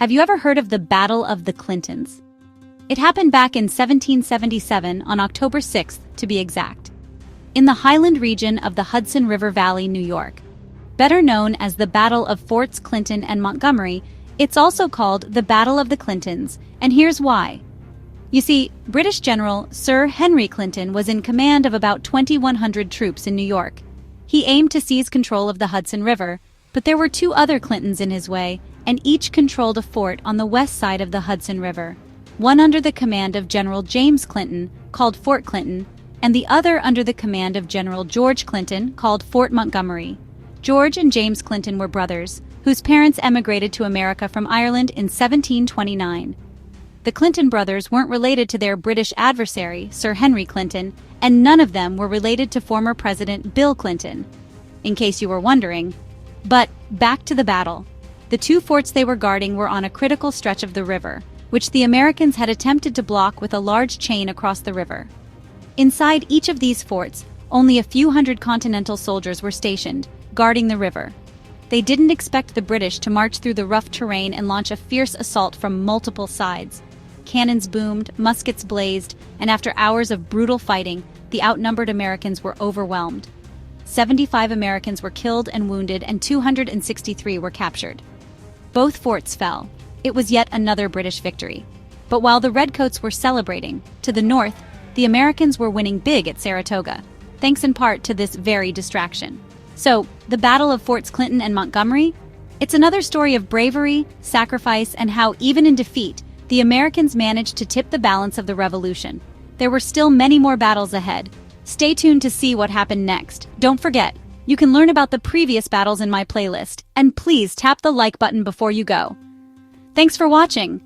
Have you ever heard of the Battle of the Clintons? It happened back in 1777 on October 6th, to be exact, in the Highland region of the Hudson River Valley, New York. Better known as the Battle of Forts Clinton and Montgomery, it's also called the Battle of the Clintons, and here's why. You see, British General Sir Henry Clinton was in command of about 2,100 troops in New York. He aimed to seize control of the Hudson River, but there were two other Clintons in his way, and each controlled a fort on the west side of the Hudson River, one under the command of General James Clinton, called Fort Clinton, and the other under the command of General George Clinton, called Fort Montgomery. George and James Clinton were brothers, whose parents emigrated to America from Ireland in 1729. The Clinton brothers weren't related to their British adversary, Sir Henry Clinton, and none of them were related to former President Bill Clinton, in case you were wondering. But back to the battle. The two forts they were guarding were on a critical stretch of the river, which the Americans had attempted to block with a large chain across the river. Inside each of these forts, only a few hundred Continental soldiers were stationed, guarding the river. They didn't expect the British to march through the rough terrain and launch a fierce assault from multiple sides. Cannons boomed, muskets blazed, and after hours of brutal fighting, the outnumbered Americans were overwhelmed. 75 Americans were killed and wounded, and 263 were captured. Both forts fell. It was yet another British victory. But while the Redcoats were celebrating, to the north, the Americans were winning big at Saratoga, thanks in part to this very distraction. So, the Battle of Forts Clinton and Montgomery? It's another story of bravery, sacrifice, and how, even in defeat, the Americans managed to tip the balance of the Revolution. There were still many more battles ahead. Stay tuned to see what happened next. Don't forget, you can learn about the previous battles in my playlist, and please tap the like button before you go. Thanks for watching.